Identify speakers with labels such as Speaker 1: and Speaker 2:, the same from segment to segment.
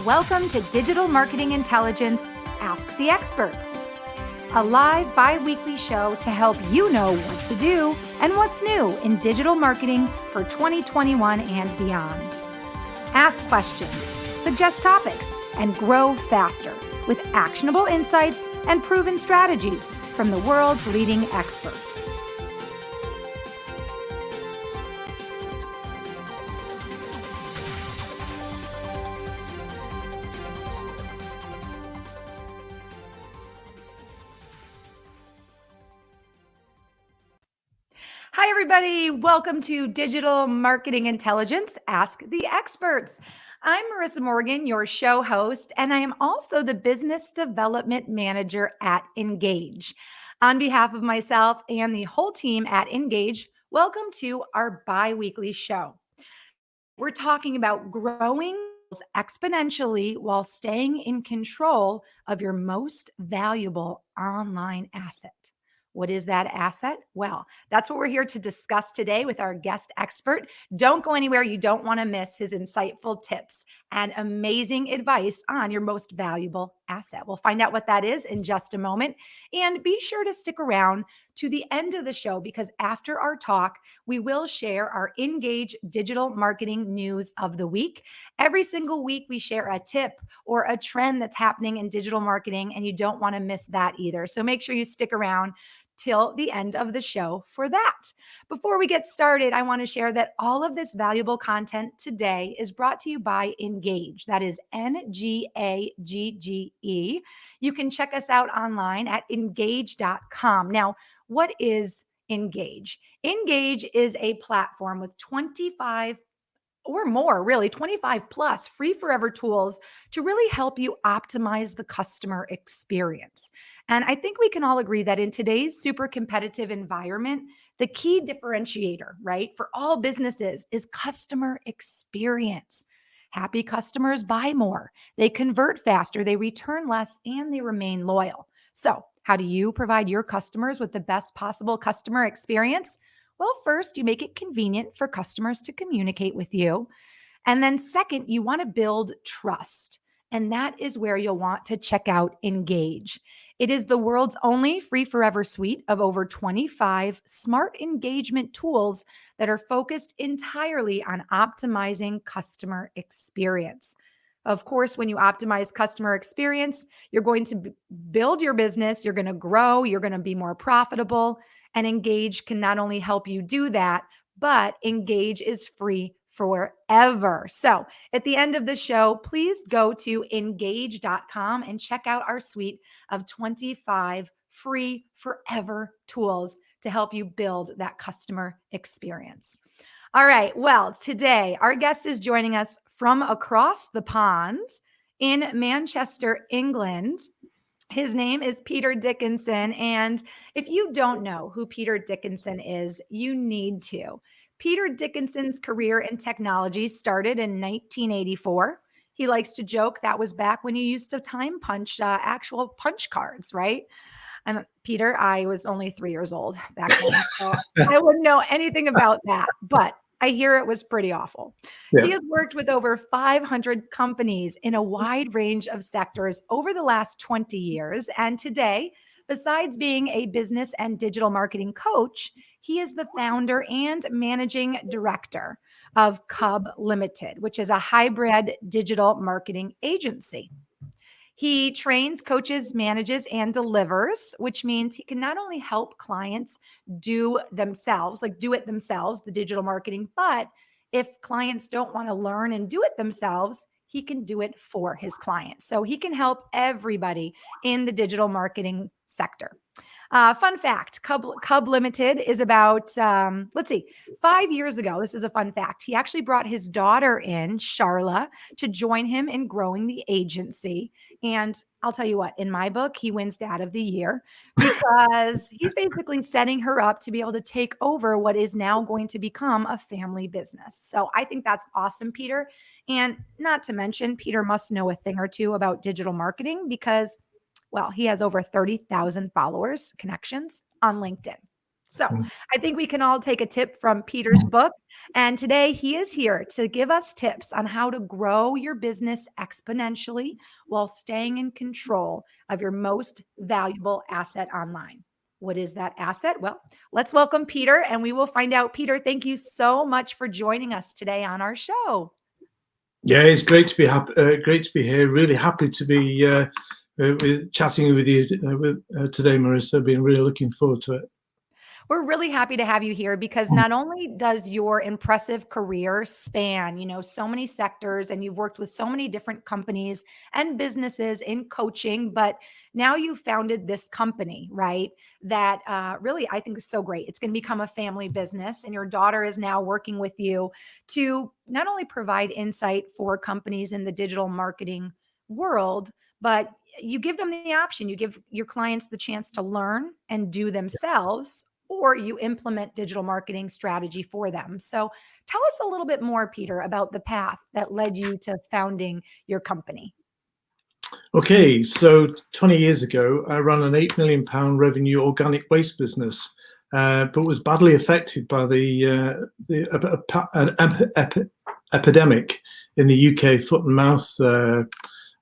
Speaker 1: Welcome to Digital Marketing Intelligence Ask the Experts, a live bi-weekly show to help you know what to do and what's new in digital marketing for 2021 and beyond. Ask questions, suggest topics, and grow faster with actionable insights and proven strategies from the world's leading experts. Hi, everybody. Welcome to Digital Marketing Intelligence Ask the Experts. I'm Marissa Morgan, your show host, and I am also the Business Development Manager at Engage. On behalf of myself and the whole team at Engage, welcome to our bi-weekly show. We're talking about growing exponentially while staying in control of your most valuable online asset. What is that asset? Well, that's what we're here to discuss today with our guest expert. Don't go anywhere. You don't want to miss his insightful tips and amazing advice on your most valuable asset. We'll find out what that is in just a moment. And be sure to stick around to the end of the show because after our talk, we will share our Engage digital marketing news of the week. Every single week, we share a tip or a trend that's happening in digital marketing, and you don't want to miss that either. So make sure you stick around till the end of the show for that. Before we get started, I want to share that all of this valuable content today is brought to you by Engage. That is Ngagge. You can check us out online at engage.com. Now, what is Engage? Engage is a platform with 25 plus free forever tools to really help you optimize the customer experience. And I think we can all agree that in today's super competitive environment, the key differentiator, right, for all businesses is customer experience. Happy customers buy more, they convert faster, they return less, and they remain loyal. So, how do you provide your customers with the best possible customer experience? Well, first, you make it convenient for customers to communicate with you. And then second, you want to build trust. And that is where you'll want to check out Engage. It is the world's only free forever suite of over 25 smart engagement tools that are focused entirely on optimizing customer experience. Of course, when you optimize customer experience, you're going to build your business, you're going to grow, you're going to be more profitable. And Engage can not only help you do that, but Engage is free forever. So at the end of the show, please go to engage.com and check out our suite of 25 free forever tools to help you build that customer experience. All right. Well, today our guest is joining us from across the pond in Manchester, England. His name is Peter Dickinson. And if you don't know who Peter Dickinson is, you need to. Peter Dickinson's career in technology started in 1984. He likes to joke that was back when you used to time punch actual punch cards, right? And Peter, I was only 3 years old back then, so I wouldn't know anything about that. But I hear it was pretty awful. Yeah. He has worked with over 500 companies in a wide range of sectors over the last 20 years. And today, besides being a business and digital marketing coach, he is the founder and managing director of Cub Limited, which is a hybrid digital marketing agency. He trains, coaches, manages, and delivers, which means he can not only help clients do it themselves, the digital marketing, but if clients don't want to learn and do it themselves, he can do it for his clients. So he can help everybody in the digital marketing sector. Fun fact, Cub Limited is about, 5 years ago, this is a fun fact, he actually brought his daughter in, Charla, to join him in growing the agency. And I'll tell you what, in my book, he wins Dad of the Year because he's basically setting her up to be able to take over what is now going to become a family business. So I think that's awesome, Peter. And not to mention, Peter must know a thing or two about digital marketing because, well, he has over 30,000 followers, connections on LinkedIn. So I think we can all take a tip from Peter's book. And today he is here to give us tips on how to grow your business exponentially while staying in control of your most valuable asset online. What is that asset? Well, let's welcome Peter and we will find out. Peter, thank you so much for joining us today on our show.
Speaker 2: Yeah, it's great to be happy. Great to be here. Really happy to be chatting with you today, Marissa. Been really looking forward to it.
Speaker 1: We're really happy to have you here because not only does your impressive career span, so many sectors and you've worked with so many different companies and businesses in coaching, but now you've founded this company, right? That really I think is so great. It's going to become a family business and your daughter is now working with you to not only provide insight for companies in the digital marketing world, but you give them the option. You give your clients the chance to learn and do themselves, or you implement digital marketing strategy for them. So tell us a little bit more, Peter, about the path that led you to founding your company.
Speaker 2: Okay, so 20 years ago, I ran an £8 million revenue organic waste business, but was badly affected by the epidemic in the UK, foot and mouth,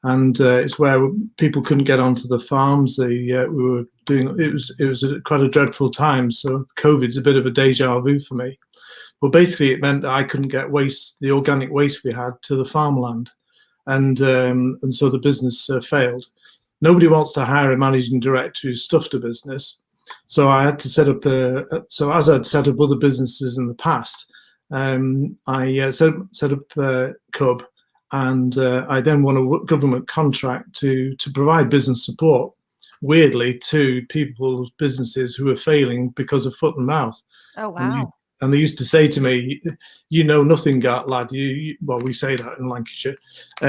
Speaker 2: and it's where people couldn't get onto the farms. We were doing it was quite a dreadful time. So COVID's a bit of a deja vu for me. But basically, it meant that I couldn't get the organic waste we had, to the farmland, and so the business failed. Nobody wants to hire a managing director who stuffed a business, so I had to set up. So as I'd set up other businesses in the past, I set up Cub. And I then won a government contract to provide business support, weirdly, to people's businesses who were failing because of foot and mouth.
Speaker 1: Oh, wow.
Speaker 2: And they used to say to me, "You know nothing, lad. Well, we say that in Lancashire.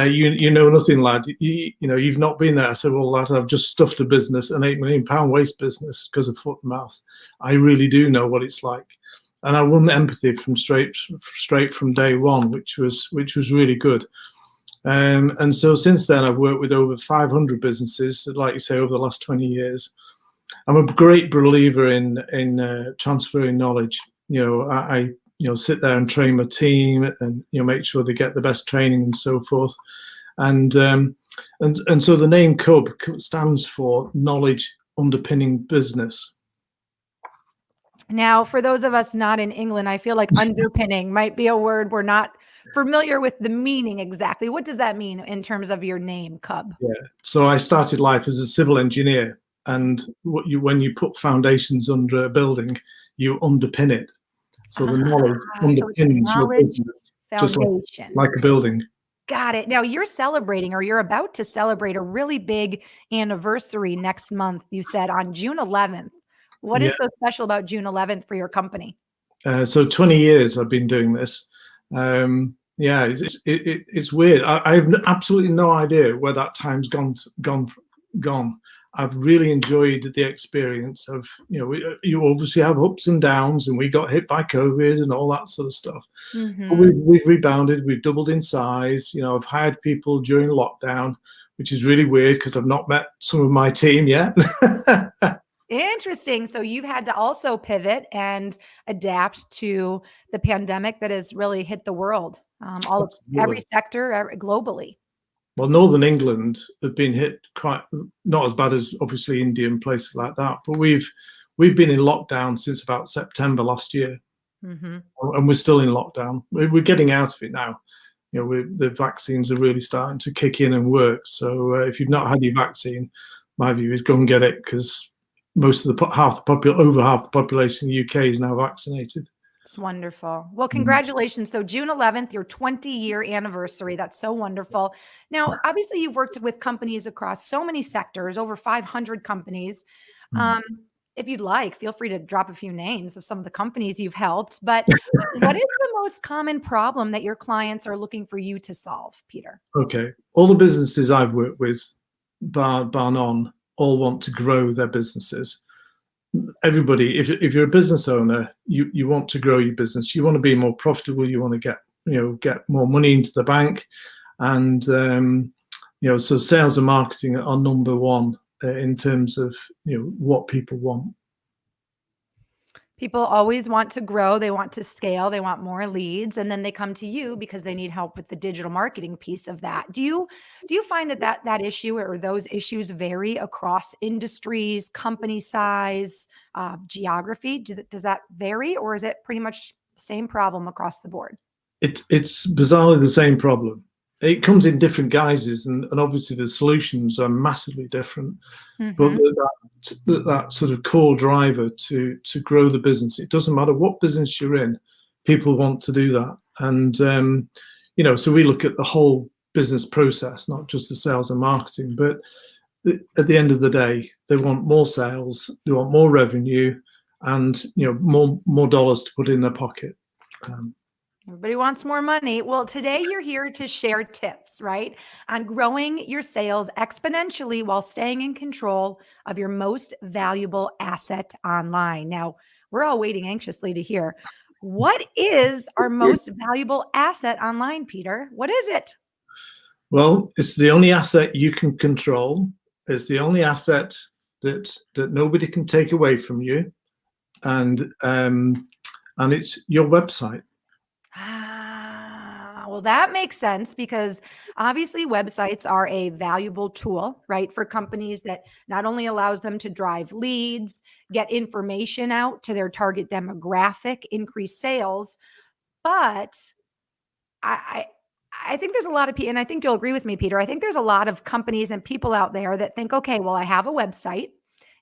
Speaker 2: You know nothing, lad. You've not been there." I said, "Well, lad, I've just stuffed a business, an £8 million waste business, because of foot and mouth. I really do know what it's like." And I won empathy from straight from day one, which was really good. And so since then, I've worked with over 500 businesses, like you say, over the last 20 years. I'm a great believer in transferring knowledge. I sit there and train my team, and make sure they get the best training and so forth. And so the name Cub stands for knowledge underpinning business.
Speaker 1: Now, for those of us not in England, I feel like underpinning might be a word we're not familiar with the meaning exactly. What does that mean in terms of your name, Cub?
Speaker 2: Yeah. So I started life as a civil engineer, and when you put foundations under a building, you underpin it. So the knowledge underpins your business, just like a building.
Speaker 1: Got it. Now you're celebrating, or you're about to celebrate, a really big anniversary next month. You said on June 11th. What is so special about June 11th for your company?
Speaker 2: So 20 years I've been doing this. It's weird. I have absolutely no idea where that time's gone. I've really enjoyed the experience of, you obviously have ups and downs, and we got hit by COVID and all that sort of stuff.
Speaker 1: Mm-hmm.
Speaker 2: But we've rebounded, we've doubled in size. I've hired people during lockdown, which is really weird because I've not met some of my team yet.
Speaker 1: Interesting. So you've had to also pivot and adapt to the pandemic that has really hit the world, every sector globally.
Speaker 2: Well, Northern England have been hit quite, not as bad as obviously India and places like that, but we've been in lockdown since about September last year, and we're still in lockdown. We're getting out of it now. The vaccines are really starting to kick in and work. So if you've not had your vaccine, my view is go and get it, because most of over half the population in the UK is now vaccinated.
Speaker 1: It's wonderful. Well, congratulations. So June 11th, your 20-year anniversary. That's so wonderful. Now, obviously, you've worked with companies across so many sectors, over 500 companies. If you'd like, feel free to drop a few names of some of the companies you've helped. But what is the most common problem that your clients are looking for you to solve, Peter?
Speaker 2: Okay. All the businesses I've worked with, bar none, all want to grow their businesses. Everybody, if you're a business owner, you want to grow your business. You want to be more profitable. You want to get more money into the bank, and so sales and marketing are number one in terms of what people want.
Speaker 1: People always want to grow, they want to scale, they want more leads, and then they come to you because they need help with the digital marketing piece of that. Do you find that that issue or those issues vary across industries, company size, geography? Does that vary, or is it pretty much the same problem across the board?
Speaker 2: It's bizarrely the same problem. It comes in different guises, and obviously the solutions are massively different. But
Speaker 1: Mhm.
Speaker 2: that sort of core driver to grow the business, it doesn't matter what business you're in, people want to do that. And so we look at the whole business process, not just the sales and marketing. But at the end of the day, they want more sales, they want more revenue, and more dollars to put in their pocket. Um,
Speaker 1: Everybody wants more money. Well, today you're here to share tips, right, on growing your sales exponentially while staying in control of your most valuable asset online. Now, we're all waiting anxiously to hear, what is our most valuable asset online, Peter? What is it?
Speaker 2: Well, it's the only asset you can control. It's the only asset that nobody can take away from you, and it's your website.
Speaker 1: Well, that makes sense because obviously websites are a valuable tool, right, for companies that not only allows them to drive leads, get information out to their target demographic, increase sales, but I I think there's a lot of people, and I think you'll agree with me, Peter. I think there's a lot of companies and people out there that think, okay, well, I have a website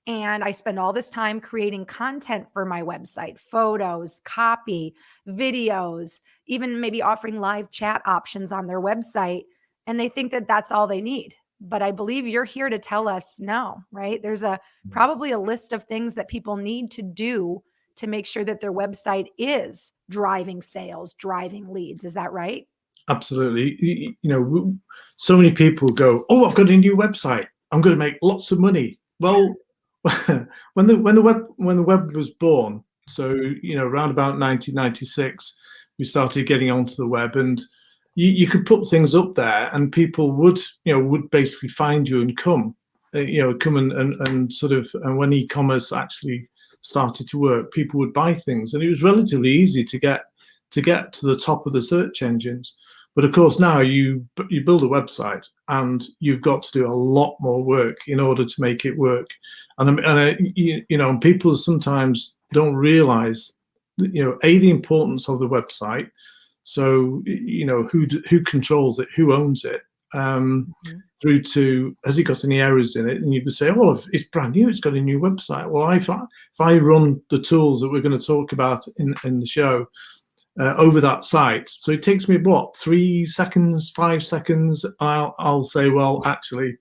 Speaker 1: and I spend all this time creating content for my website, photos, copy, videos, even maybe offering live chat options on their website. And they think that that's all they need. But I believe you're here to tell us no, right? There's probably a list of things that people need to do to make sure that their website is driving sales, driving leads. Is that right?
Speaker 2: Absolutely. So many people go, "Oh, I've got a new website. I'm going to make lots of money." Well, when the web was born, so around about 1996, we started getting onto the web, and you could put things up there, and people would basically find you and come and sort of, and when e-commerce actually started to work, people would buy things, and it was relatively easy to get to the top of the search engines. But of course, now you build a website and you've got to do a lot more work in order to make it work. And people sometimes don't realize, the importance of the website. So who controls it, who owns it,
Speaker 1: Mhm.
Speaker 2: through to, has it got any errors in it? And you could say, well, if it's brand new, it's got a new website. Well, if I run the tools that we're going to talk about in the show over that site. So it takes me what, 3 seconds, 5 seconds. I'll say, well, actually,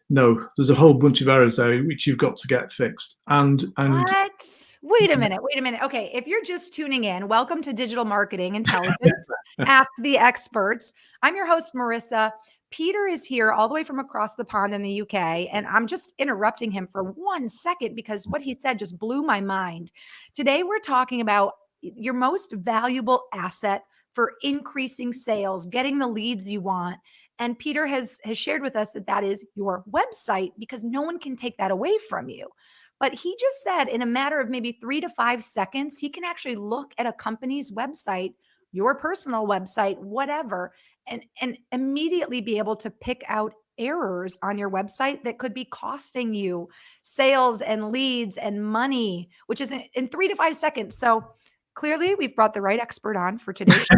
Speaker 2: no, there's a whole bunch of errors there which you've got to get fixed. And
Speaker 1: What? Wait a minute. Wait a minute. Okay. If you're just tuning in, welcome to Digital Marketing Intelligence. Ask the experts. I'm your host, Marissa. Peter is here all the way from across the pond in the UK. And I'm just interrupting him for 1 second because what he said just blew my mind. Today, we're talking about your most valuable asset for increasing sales, getting the leads you want. And Peter has shared with us that that is your website because no one can take that away from you. But he just said in a matter of maybe 3 to 5 seconds, he can actually look at a company's website, your personal website, whatever, and immediately be able to pick out errors on your website that could be costing you sales and leads and money, which is in 3 to 5 seconds. So clearly, we've brought the right expert on for today's show.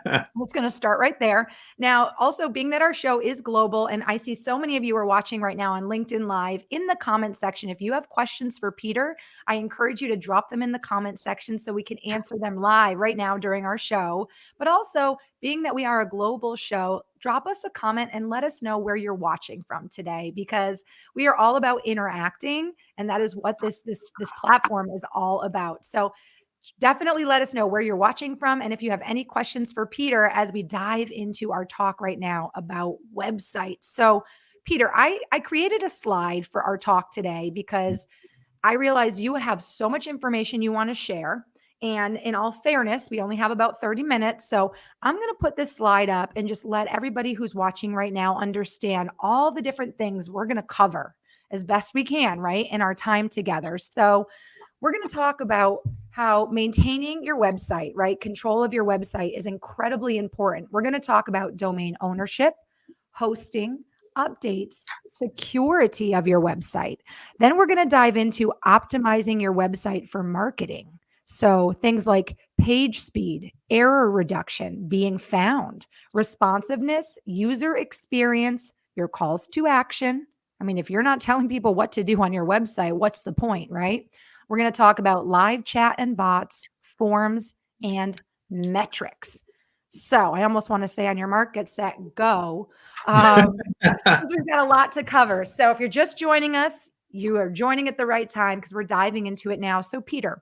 Speaker 1: I was going to start right there. Now, also being that our show is global, and I see so many of you are watching right now on LinkedIn Live, in the comment section, if you have questions for Peter, I encourage you to drop them in the comment section so we can answer them live right now during our show. But also, being that we are a global show, drop us a comment and let us know where you're watching from today, because we are all about interacting, and that is what this platform is all about. So definitely let us know where you're watching from. And if you have any questions for Peter as we dive into our talk right now about websites. So, Peter, I created a slide for our talk today because I realize you have so much information you want to share. And in all fairness, we only have about 30 minutes. So I'm going to put this slide up and just let everybody who's watching right now understand all the different things we're going to cover as best we can, right, in our time together. So we're going to talk about how maintaining your website, right? Control of your website is incredibly important. We're going to talk about domain ownership, hosting, updates, security of your website. Then we're going to dive into optimizing your website for marketing. So things like page speed, error reduction, being found, responsiveness, user experience, your calls to action. I mean, if you're not telling people what to do on your website, what's the point, right? We're going to talk about live chat and bots, forms, and metrics. So I almost want to say on your mark, get set, go. We've got a lot to cover. So if you're just joining us, you are joining at the right time because we're diving into it now. So Peter,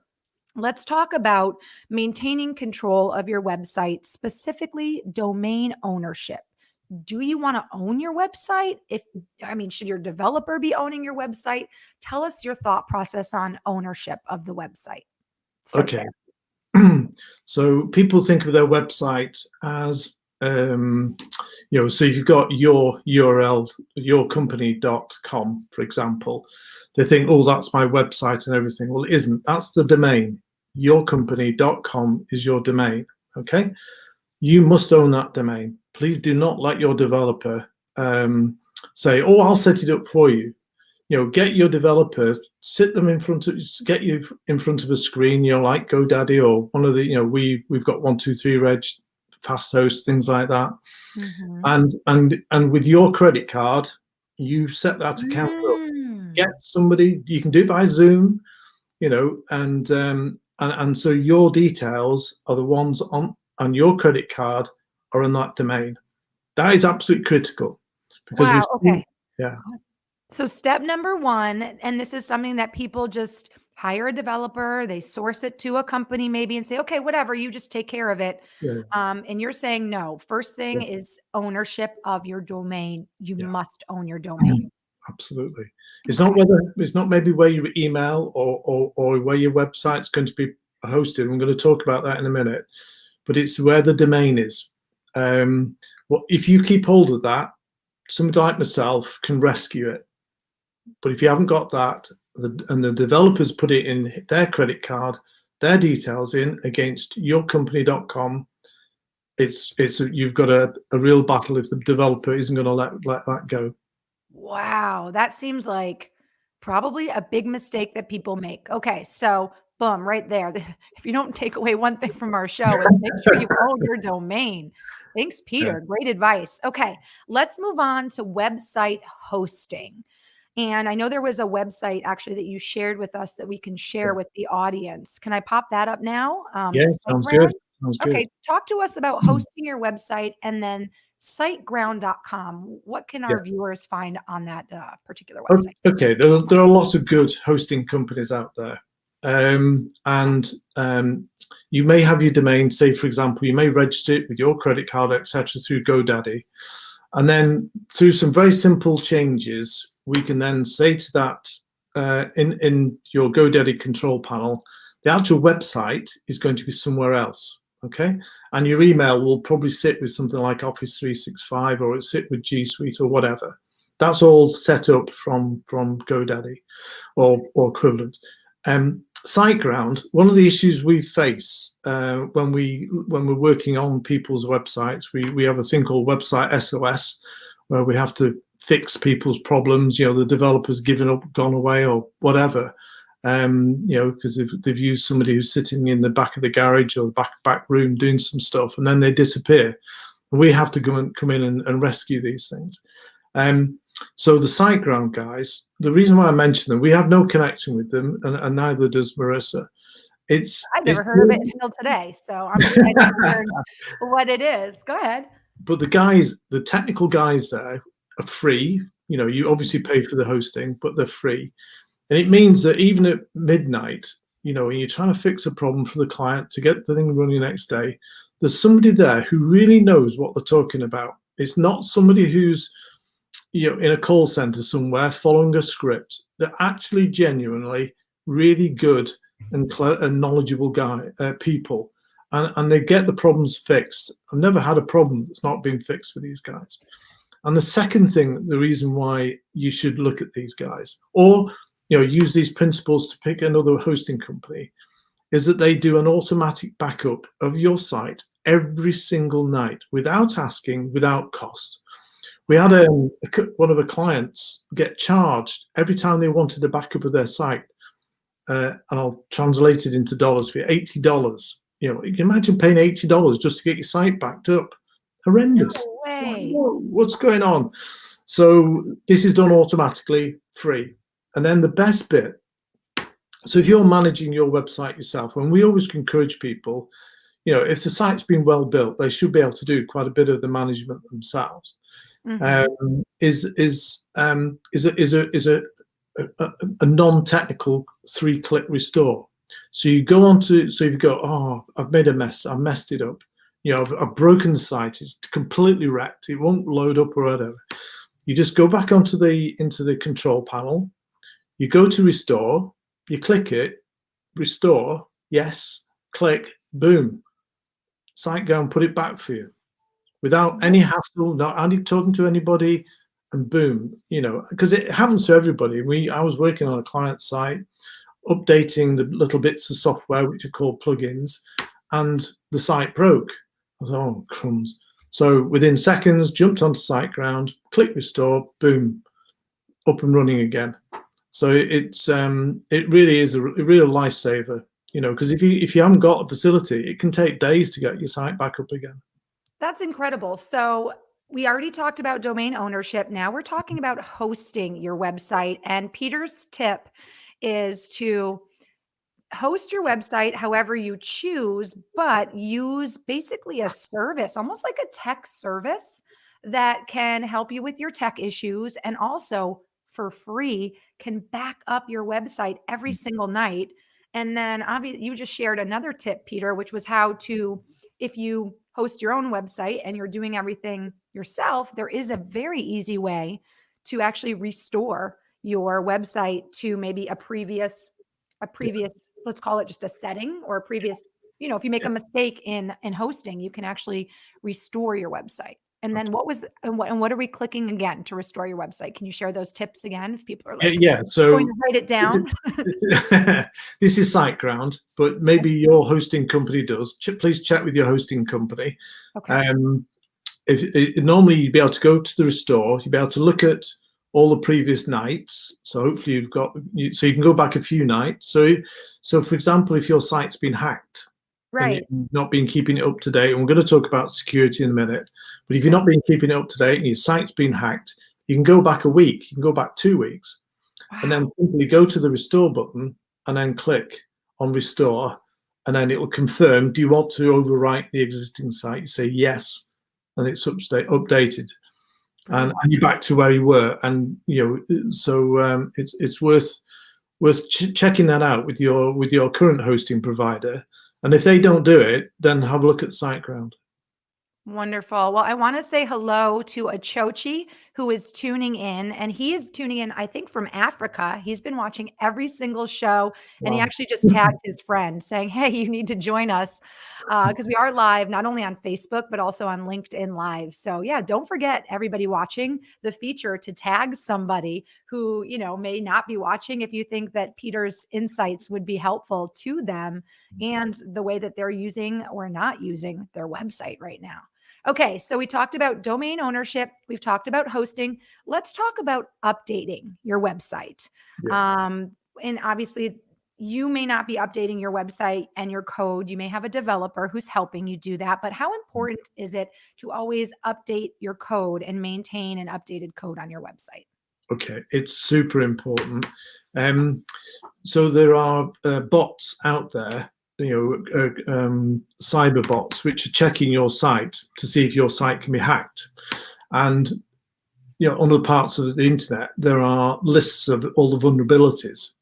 Speaker 1: let's talk about maintaining control of your website, specifically domain ownership. Do you want to own your website? Should your developer be owning your website? Tell us your thought process on ownership of the website. Start
Speaker 2: Okay.
Speaker 1: there.
Speaker 2: So people think of their website as, so if you've got your URL, yourcompany.com, for example, they think, oh, that's my website and everything. Well, it isn't. That's the domain. Yourcompany.com is your domain. Okay. You must own that domain. Please do not let your developer say, oh, I'll set it up for you. Get your developer, get you in front of a screen, like GoDaddy or one of the, we've got 123reg, fast host, things like that. And with your credit card, you set that account up. Get somebody, you can do it by Zoom, and so your details are the ones on your credit card are on that domain. That is absolutely critical. Because
Speaker 1: wow. Okay.
Speaker 2: Yeah.
Speaker 1: So step number one, and this is something that people just hire a developer, they source it to a company maybe and say, okay, whatever, you just take care of it.
Speaker 2: Yeah.
Speaker 1: And you're saying no. First thing is ownership of your domain. You must own your domain.
Speaker 2: Absolutely. It's not maybe where your email or where your website's going to be hosted. I'm going to talk about that in a minute, but it's where the domain is. If you keep hold of that, somebody like myself can rescue it. But if you haven't got that, and the developers put it in their credit card, their details in against yourcompany.com, you've got a real battle if the developer isn't going to let that go.
Speaker 1: Wow, that seems like probably a big mistake that people make. Okay, so boom, right there. If you don't take away one thing from our show, is make sure you own your domain. Thanks, Peter.
Speaker 2: Yeah.
Speaker 1: Great advice. Okay, let's move on to website hosting. And I know there was a website actually that you shared with us that we can share with the audience. Can I pop that up now?
Speaker 2: Yeah, sounds good.
Speaker 1: Okay, talk to us about hosting your website and then siteground.com. What can our viewers find on that particular website?
Speaker 2: Okay, there are lots of good hosting companies out there. And you may have your domain, say, for example, you may register it with your credit card, etc., through GoDaddy. And then through some very simple changes, we can then say to that in your GoDaddy control panel, the actual website is going to be somewhere else. Okay, and your email will probably sit with something like Office 365, or it sit with G Suite or whatever. That's all set up from GoDaddy or equivalent. SiteGround, one of the issues we face when we're working on people's websites, we have a thing called Website SOS, where we have to fix people's problems. The developer's given up, gone away, or whatever. Because they've used somebody who's sitting in the back of the garage or the back room doing some stuff, and then they disappear. And we have to come in and rescue these things. So the SiteGround guys, the reason why I mention them, we have no connection with them, and neither does Marissa.
Speaker 1: I've never heard of it until today, so I'm excited to learn what it is. Go ahead.
Speaker 2: But the technical guys there are free. You obviously pay for the hosting, but they're free. And it means that even at midnight, when you're trying to fix a problem for the client to get the thing running the next day, there's somebody there who really knows what they're talking about. It's not somebody who's, in a call center somewhere following a script. They're actually genuinely really good and knowledgeable people, and they get the problems fixed. I've never had a problem that's not been fixed for these guys. And the second thing, the reason why you should look at these guys, or use these principles to pick another hosting company, is that they do an automatic backup of your site every single night without asking, without cost. We had one of the clients get charged every time they wanted a backup of their site, and I'll translate it into dollars for you, $80. You can imagine paying $80 just to get your site backed up. Horrendous.
Speaker 1: No way.
Speaker 2: What's going on? So this is done automatically, free. And then the best bit, so if you're managing your website yourself, and we always encourage people, if the site's been well built, they should be able to do quite a bit of the management themselves. Is a non-technical 3-click restore. So you go on to, so if you go, oh, I've made a mess, I've messed it up, I've broken the site, it's completely wrecked, it won't load up or whatever. You just go back into the control panel, you go to restore, you click it, restore, yes, click, boom, site go and put it back for you without any hassle, not talking to anybody, and boom, because it happens to everybody. I was working on a client site, updating the little bits of software which are called plugins, and the site broke. I was like, oh crumbs. So within seconds, jumped onto SiteGround, click restore, boom, up and running again. So it really is a real lifesaver, because if you haven't got a facility, it can take days to get your site back up again.
Speaker 1: That's incredible. So we already talked about domain ownership. Now we're talking about hosting your website. And Peter's tip is to host your website however you choose, but use basically a service, almost like a tech service that can help you with your tech issues, and also for free can back up your website every single night. And then obviously you just shared another tip, Peter, which was how to, if you host your own website and you're doing everything yourself, there is a very easy way to actually restore your website to maybe a previous, let's call it just a setting, or a previous, if you make a mistake in hosting, you can actually restore your website. And then what are we clicking again to restore your website? Can you share those tips again if people are like,
Speaker 2: so
Speaker 1: going to write it down?
Speaker 2: This is SiteGround, but maybe your hosting company does. Please check with your hosting company.
Speaker 1: Okay.
Speaker 2: Normally you'd be able to go to the restore, you'd be able to look at all the previous nights. So hopefully so you can go back a few nights. So for example, if your site's been hacked,
Speaker 1: right,
Speaker 2: and you've not been keeping it up to date, and we're going to talk about security in a minute, but if you've not been keeping it up to date and your site's been hacked, you can go back a week, you can go back 2 weeks, and then simply go to the restore button and then click on restore, and then it will confirm, do you want to overwrite the existing site? You say yes, and it's updated. And you're back to where you were, and so it's worth checking that out with your current hosting provider. And if they don't do it, then have a look at SiteGround.
Speaker 1: Wonderful. Well, I want to say hello to Achochi, who is tuning in, and he is tuning in, I think, from Africa. He's been watching every single show, and he actually just tagged his friend saying, hey, you need to join us, because we are live, not only on Facebook, but also on LinkedIn Live. So yeah, don't forget, everybody watching, the feature to tag somebody who, may not be watching, if you think that Peter's insights would be helpful to them and the way that they're using or not using their website right now. Okay, so we talked about domain ownership. We've talked about hosting. Let's talk about updating your website.
Speaker 2: Yeah.
Speaker 1: And obviously, you may not be updating your website and your code. You may have a developer who's helping you do that. But how important is it to always update your code and maintain an updated code on your website?
Speaker 2: Okay, it's super important. So there are bots out there, cyber bots, which are checking your site to see if your site can be hacked. And on other parts of the internet, there are lists of all the vulnerabilities.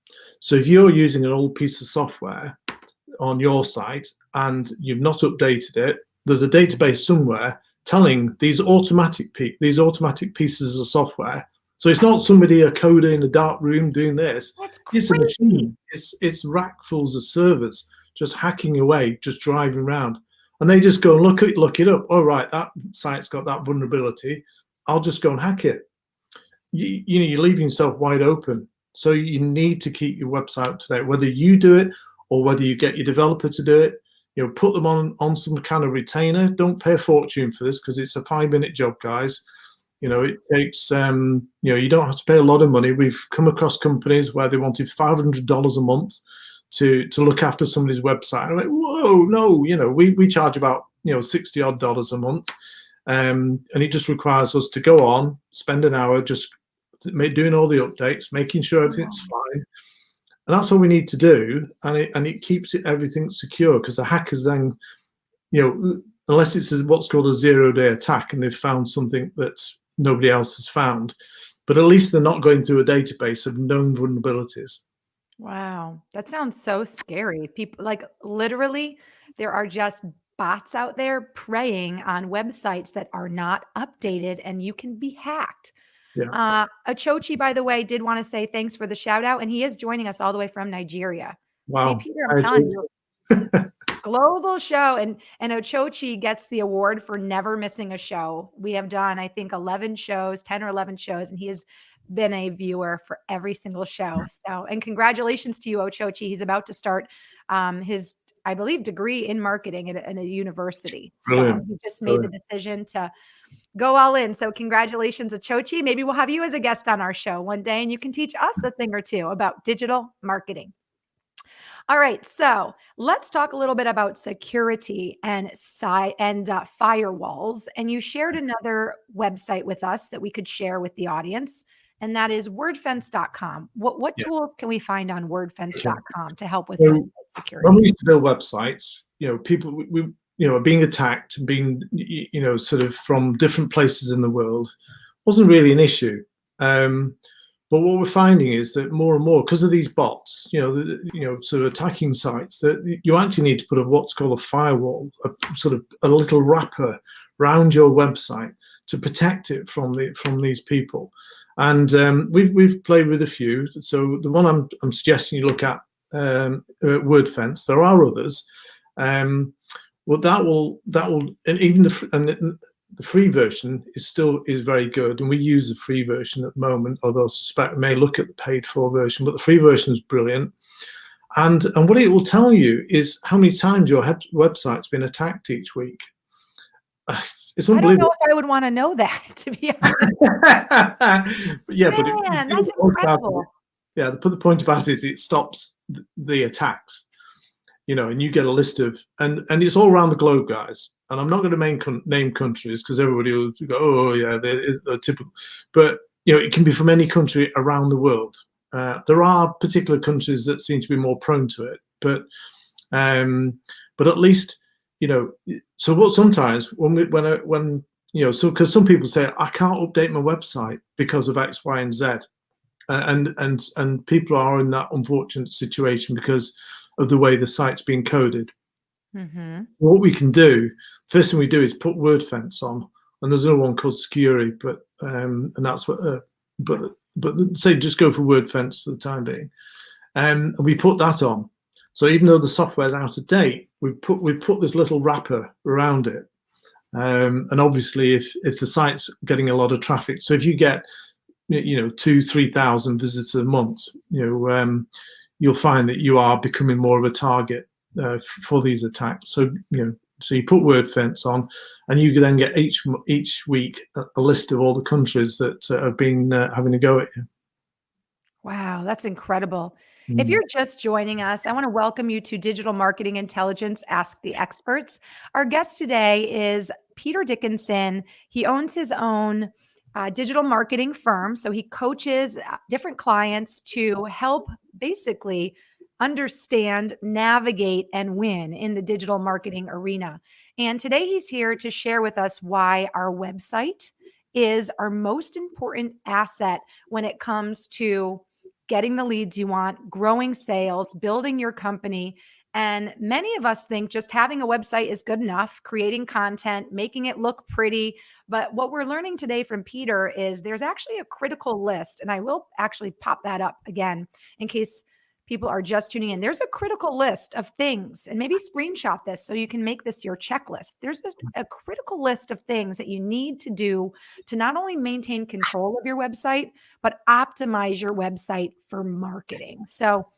Speaker 2: So if you're using an old piece of software on your site and you've not updated it, there's a database somewhere telling these automatic pieces of software. So it's not somebody, a coder in a dark room doing this. It's a machine. It's rackfuls of servers just hacking away, just driving around, and they just go and look it up. Oh right, that site's got that vulnerability. I'll just go and hack it. You're leaving yourself wide open. So you need to keep your website up to date, whether you do it or whether you get your developer to do it. Put them on some kind of retainer. Don't pay a fortune for this because it's a 5-minute job, guys. It takes, you don't have to pay a lot of money. We've come across companies where they wanted $500 a month to look after somebody's website. I'm like, whoa, no, we charge about, $60 odd a month. And it just requires us to go on, spend an hour just doing all the updates, making sure everything's fine. And that's all we need to do. And it keeps everything secure, because the hackers then, unless it's what's called a 0-day attack and they've found something that nobody else has found, but at least they're not going through a database of known vulnerabilities.
Speaker 1: Wow, that sounds so scary. People, like, literally, there are just bots out there preying on websites that are not updated, and you can be hacked.
Speaker 2: Yeah.
Speaker 1: Achochi, by the way, did want to say thanks for the shout out, and he is joining us all the way from Nigeria. See,
Speaker 2: Wow.
Speaker 1: Peter, I'm telling you, global show, and Ochochi gets the award for never missing a show. We have done, I think, 11 shows, 10 or 11 shows, and he has been a viewer for every single show. So, and congratulations to you, Ochochi. He's about to start his, I believe, degree in marketing at a university.
Speaker 2: Brilliant.
Speaker 1: So he just made the decision to go all in. So congratulations, Ochochi. Maybe we'll have you as a guest on our show one day, and you can teach us a thing or two about digital marketing. All right, so let's talk a little bit about security and firewalls. And you shared another website with us that we could share with the audience, and that is wordfence.com. What tools can we find on wordfence.com to help with website security?
Speaker 2: When we used to build websites, people are being attacked, being sort of from different places in the world, wasn't really an issue. But what we're finding is that more and more, because of these bots, sort of attacking sites, that you actually need to put what's called a firewall, sort of a little wrapper around your website to protect it from these people. And we've played with a few. So the one I'm suggesting you look at, WordFence. There are others. Well, that will, and even the free version is very good, and we use the free version at the moment, although I suspect we may look at the paid for version, but the free version is brilliant. And what it will tell you is how many times your website's been attacked each week. It's unbelievable.
Speaker 1: I don't know if I would want to know that, to be honest.
Speaker 2: Yeah,
Speaker 1: Man, that's incredible.
Speaker 2: The point about it is it stops the attacks. And you get a list of, and it's all around the globe, guys. And I'm not going to name countries because everybody will go, oh yeah, they're typical. But it can be from any country around the world. There are particular countries that seem to be more prone to it, but at least So what sometimes because some people say I can't update my website because of X, Y, and Z, and people are in that unfortunate situation because of the way the site's being coded.
Speaker 1: Mm-hmm.
Speaker 2: What we can do, first thing we do is put WordFence on, and there's another one called Security, but and that's what. But say just go for WordFence for the time being, and we put that on. So even though the software's out of date, we put this little wrapper around it, and obviously if the site's getting a lot of traffic, so if you get 2,000-3,000 visitors a month, you'll find that you are becoming more of a target for these attacks. So so you put WordFence on, and you then get each week a list of all the countries that have been having a go at you.
Speaker 1: Wow, that's incredible. If you're just joining us, I want to welcome you to Digital Marketing Intelligence Ask the Experts. Our guest today is Peter Dickinson. He owns his own digital marketing firm. So he coaches different clients to help basically understand, navigate, and win in the digital marketing arena. And today he's here to share with us why our website is our most important asset when it comes to getting the leads you want, growing sales, building your company. And many of us think just having a website is good enough, creating content, making it look pretty. But what we're learning today from Peter is there's actually a critical list. And I will actually pop that up again in case people are just tuning in, there's a critical list of things, and maybe screenshot this so you can make this your checklist. There's a critical list of things that you need to do to not only maintain control of your website, but optimize your website for marketing. So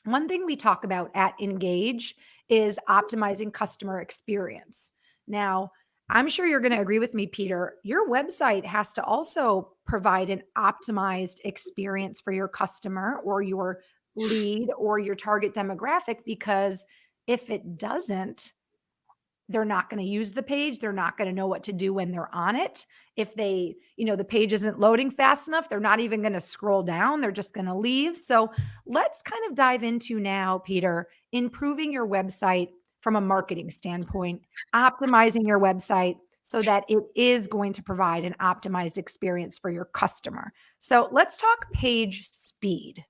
Speaker 1: one thing we talk about at Engage is optimizing customer experience. Now, I'm sure you're going to agree with me, Peter. Your website has to also provide an optimized experience for your customer or your lead or your target demographic, because if it doesn't, they're not going to use the page. They're not going to know what to do when they're on it. If they, the page isn't loading fast enough, they're not even going to scroll down. They're just going to leave. So let's kind of dive into now, Peter, improving your website from a marketing standpoint, optimizing your website so that it is going to provide an optimized experience for your customer. So let's talk page speed.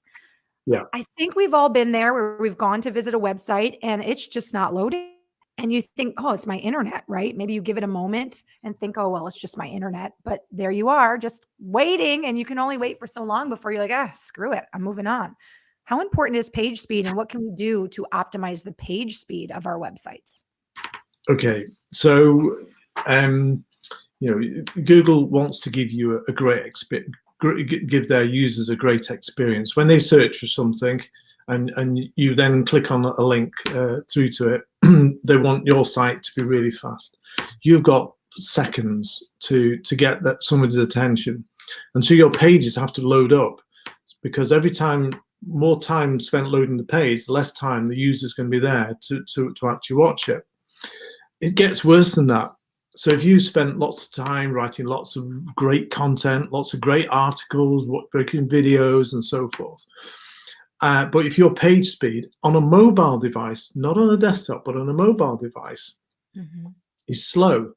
Speaker 2: Yeah.
Speaker 1: I think we've all been there where we've gone to visit a website and it's just not loading. And you think, oh, it's my internet, right? Maybe you give it a moment and think, oh, well, it's just my internet. But there you are, just waiting. And you can only wait for so long before you're like, screw it, I'm moving on. How important is page speed, and what can we do to optimize the page speed of our websites?
Speaker 2: Okay, so Google wants to give you a great experience, give their users a great experience when they search for something, and you then click on a link through to it. They want your site to be really fast. You've got seconds to get somebody's attention, and so your pages have to load up, because every time more time spent loading the page, the less time the user's going to be there to actually watch it. It gets worse than that. So if you spent lots of time writing lots of great content, lots of great articles, breaking videos and so forth, but if your page speed on a mobile device, not on a desktop, but on a mobile device, is slow,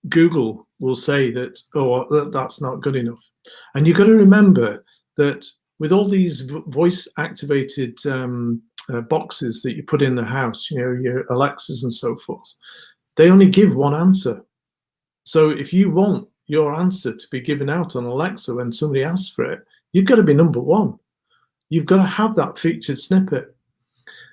Speaker 2: Google will say that, oh, that's not good enough. And you've got to remember that with all these voice-activated boxes that you put in the house, your Alexas and so forth, they only give one answer. So if you want your answer to be given out on Alexa when somebody asks for it, you've got to be number one. You've got to have that featured snippet.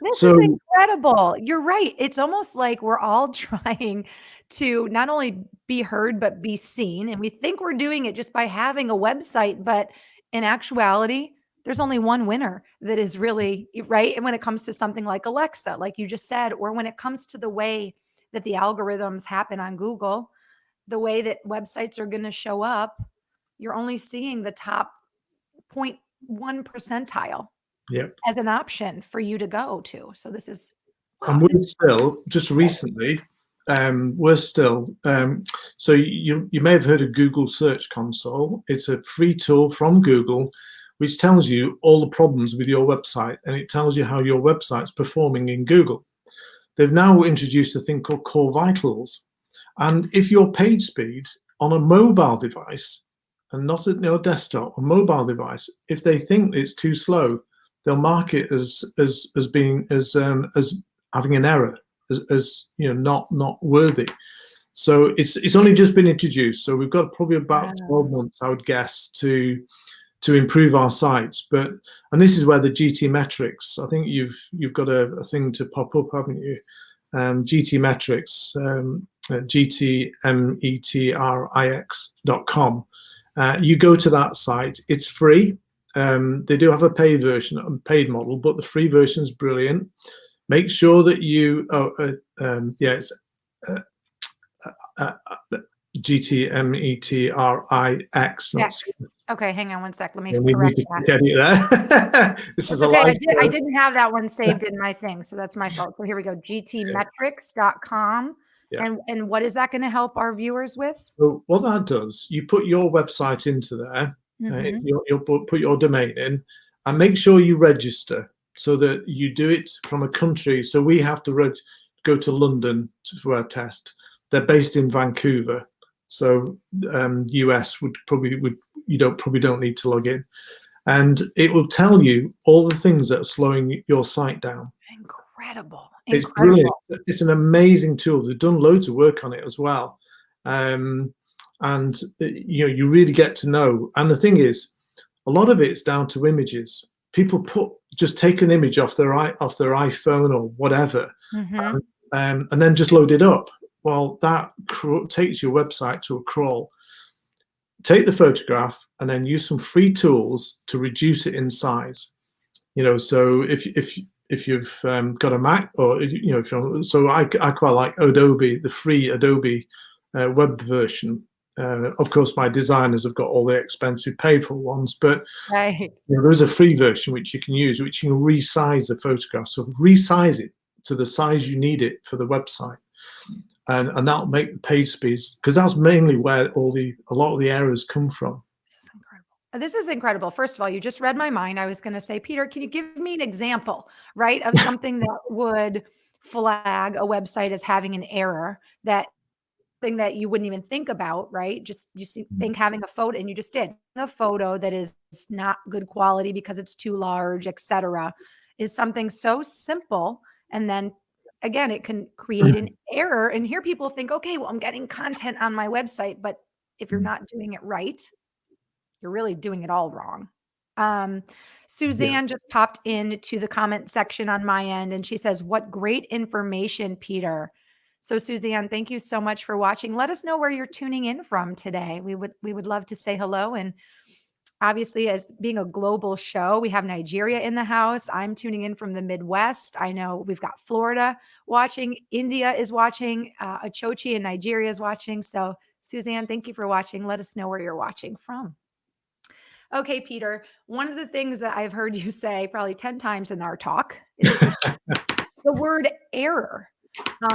Speaker 1: This is incredible. You're right. It's almost like we're all trying to not only be heard, but be seen. And we think we're doing it just by having a website. But in actuality, there's only one winner that is really right. And when it comes to something like Alexa, like you just said, or when it comes to the way that the algorithms happen on Google, the way that websites are going to show up, you're only seeing the top 0.1 percentile as an option for you to go to. So this is,
Speaker 2: wow, and we're still just recently, so you may have heard of Google Search Console. It's a free tool from Google which tells you all the problems with your website, and it tells you how your website's performing in Google. They've now introduced a thing called Core Vitals, and if your page speed on a mobile device and not at your desktop, a mobile device, if they think it's too slow, they'll mark it as having an error, as not worthy. So it's only just been introduced. So we've got probably about 12 months, I would guess, to improve our sites. And this is where the GT metrics, I think you've got a thing to pop up, haven't you? GT metrics, GTmetrix.com. You go to that site. It's free. They do have a paid version, a paid model, but the free version is brilliant. Make sure that you, it's GTmetrix.
Speaker 1: Yes. Okay, hang on one sec. Let me
Speaker 2: correct that. Get it there. This is okay.
Speaker 1: I didn't have that one saved in my thing, so that's my fault. So here we go. GTmetrix.com. Yeah. And what is that going to help our viewers with?
Speaker 2: So what that does, you put your website into there. You'll put your domain in, and make sure you register so that you do it from a country. So we have to go to London for our test. They're based in Vancouver, so US you probably don't need to log in, and it will tell you all the things that are slowing your site down.
Speaker 1: Incredible!
Speaker 2: It's brilliant. It's an amazing tool. They've done loads of work on it as well, and you really get to know. And the thing is, a lot of it's down to images. People put just take an image off their iPhone or whatever,
Speaker 1: Hmm.
Speaker 2: and then just load it up. Well, that takes your website to a crawl. Take the photograph and then use some free tools to reduce it in size. So if you've got a Mac, or if you're, so I quite like Adobe, the free Adobe web version. Of course, my designers have got all the expensive paid for ones, but
Speaker 1: Right.
Speaker 2: there is a free version which you can use, which you can resize the photograph. So resize it to the size you need it for the website, and that'll make the page speeds, because that's mainly where a lot of the errors come from.
Speaker 1: This is incredible. This is incredible. First of all, you just read my mind. I was going to say, Peter, can you give me an example, right, of something that would flag a website as having an error, that thing that you wouldn't even think about, right? Just think having a photo, and you just did a photo that is not good quality because it's too large, etc., is something so simple. And then again, it can create an error. And here people think, okay, well, I'm getting content on my website, but if you're not doing it right, you're really doing it all wrong. Um,
Speaker 2: Yeah.
Speaker 1: Suzanne just popped into the comment section on my end, and she says, "What great information, Peter." So Suzanne, thank you so much for watching. Let us know where you're tuning in from today. We would love to say hello. And obviously, as being a global show, we have Nigeria in the house. I'm tuning in from the Midwest. I know we've got Florida watching. India is watching. Achochi in Nigeria is watching. So Suzanne, thank you for watching. Let us know where you're watching from. Okay, Peter, one of the things that I've heard you say probably 10 times in our talk is the word error.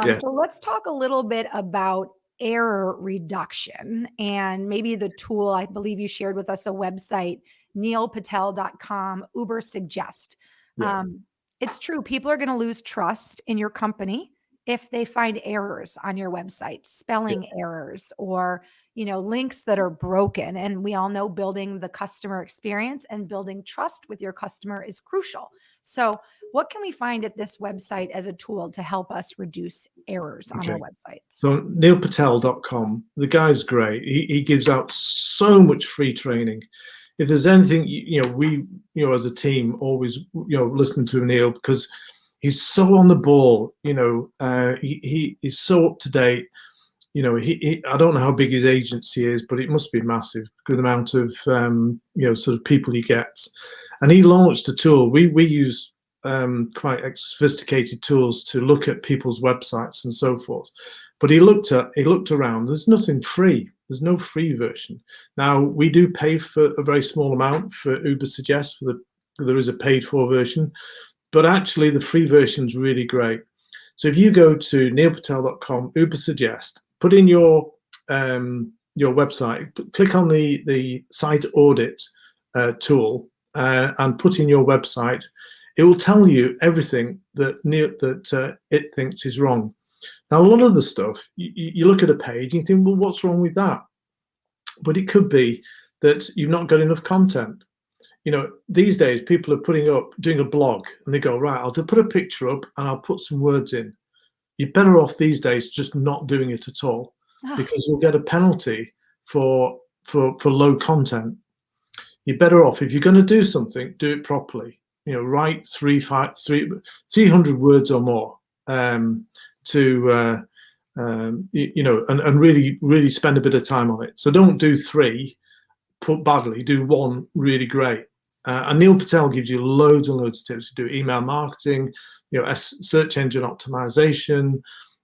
Speaker 2: Yeah.
Speaker 1: So let's talk a little bit about error reduction and maybe the tool. I believe you shared with us a website, neilpatel.com, Uber Suggest.
Speaker 2: Yeah.
Speaker 1: Um, it's true. People are going to lose trust in your company if they find errors on your website,
Speaker 2: Yeah.
Speaker 1: spelling errors, or links that are broken. And we all know building the customer experience and building trust with your customer is crucial. So what can we find at this website as a tool to help us reduce errors on our
Speaker 2: Okay.
Speaker 1: websites?
Speaker 2: So neilpatel.com, the guy's great. He gives out so much free training. If there's anything, we, as a team, always, listen to Neil, because he's so on the ball. He is so up to date. I don't know how big his agency is, but it must be massive. Good amount of sort of people he gets, and he launched a tool. We use quite sophisticated tools to look at people's websites and so forth. But he looked around. There's nothing free. There's no free version. Now we do pay for a very small amount for Uber Suggest. There is a paid for version, but actually the free version is really great. So if you go to neilpatel.com, Uber Suggest, put in your website, click on the site audit tool, and put in your website. It will tell you everything that it thinks is wrong. Now, a lot of the stuff, you look at a page and you think, well, what's wrong with that? But it could be that you've not got enough content. These days people are doing a blog, and they go, right, I'll put a picture up and I'll put some words in. You're better off these days just not doing it at all,
Speaker 1: Ah,
Speaker 2: because you'll get a penalty for low content. You're better off, if you're going to do something, do it properly. Write 300 words or more, to and really spend a bit of time on it. So don't do 3 put badly, do 1 really great. And Neil Patel gives you loads and loads of tips to do email marketing, search engine optimization,